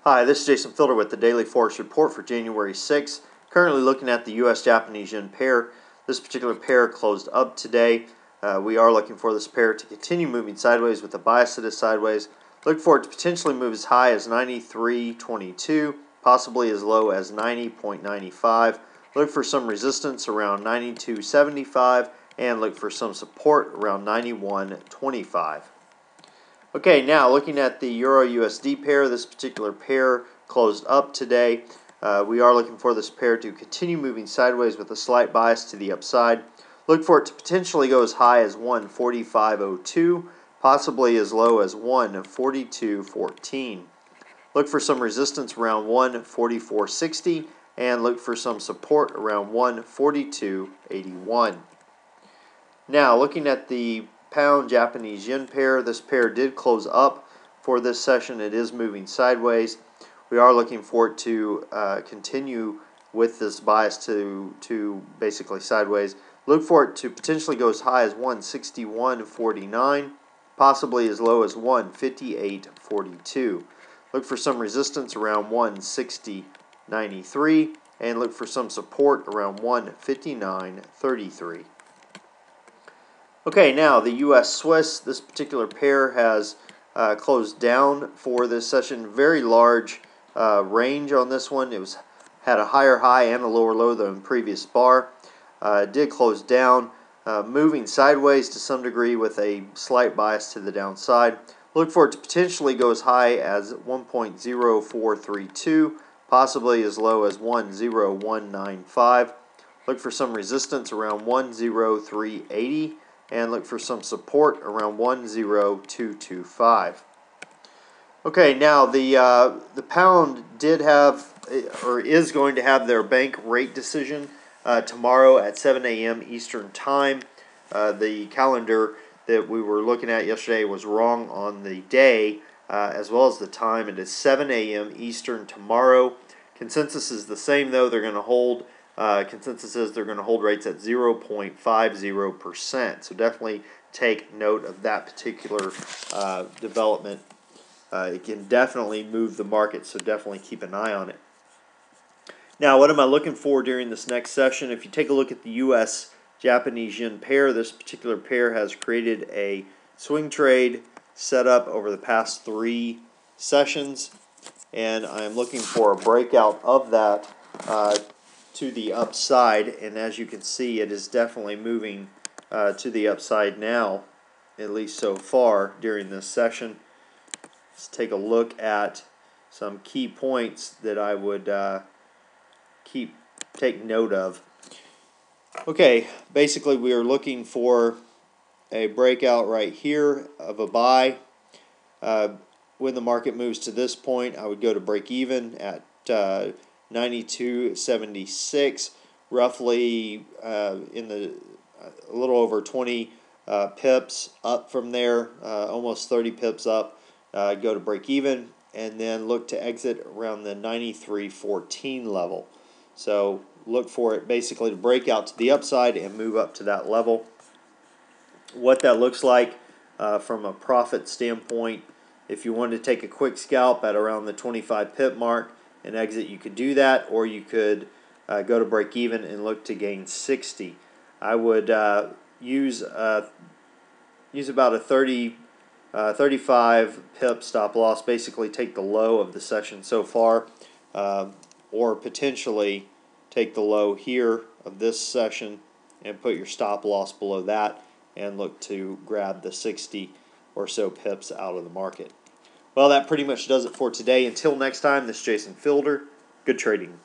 Hi, this is Jason Fielder with the Daily Forex Report for January 6th. Currently looking at the US-Japanese yen pair. This particular pair closed up today. We are looking for this pair to continue moving sideways with a bias to this sideways. Look for it to potentially move as high as 93.22, possibly as low as 90.95. Look for some resistance around 92.75 and look for some support around 91.25. Okay, now looking at the Euro-USD pair, this particular pair closed up today. We are looking for this pair to continue moving sideways with a slight bias to the upside. Look for it to potentially go as high as 145.02, possibly as low as 142.14. Look for some resistance around 144.60 and look for some support around 142.81. Now, looking at the pound Japanese yen pair, this pair did close up for this session. It is moving sideways. We are looking for it to continue with this bias to basically sideways. Look for it to potentially go as high as 161.49, possibly as low as 158.42. Look for some resistance around 160.93 and look for some support around 159.33. Okay, now the US-Swiss, this particular pair has closed down for this session. Very large range on this one. It had a higher high and a lower low than the previous bar. It did close down, moving sideways to some degree with a slight bias to the downside. Look for it to potentially go as high as 1.0432, possibly as low as 10195. Look for some resistance around 10380. And look for some support around 10225. Okay, now the pound did have or is going to have their bank rate decision tomorrow at 7 a.m. Eastern Time. The calendar that we were looking at yesterday was wrong on the day as well as the time. It is 7 a.m. Eastern tomorrow. Consensus is the same though. They're going to hold. Consensus is they're going to hold rates at 0.50%. So definitely take note of that particular development. It can definitely move the market, so definitely keep an eye on it. Now, what am I looking for during this next session? If you take a look at the US-Japanese yen pair, this particular pair has created a swing trade setup over the past 3 sessions, and I'm looking for a breakout of that to the upside, and as you can see, it is definitely moving to the upside now, at least so far during this session. Let's take a look at some key points that I would take note of. Okay, basically we are looking for a breakout right here of a buy. When the market moves to this point, I would go to break even at 92.76, roughly in the a little over 20 pips up from there, almost 30 pips up. Go to break even and then look to exit around the 93.14 level. So look for it basically to break out to the upside and move up to that level. What that looks like from a profit standpoint, if you wanted to take a quick scalp at around the 25 pip mark and exit, you could do that, or you could go to break even and look to gain 60. I would use about a 35 pip stop loss, basically take the low of the session so far, or potentially take the low here of this session and put your stop loss below that and look to grab the 60 or so pips out of the market. Well, that pretty much does it for today. Until next time, this is Jason Fielder. Good trading.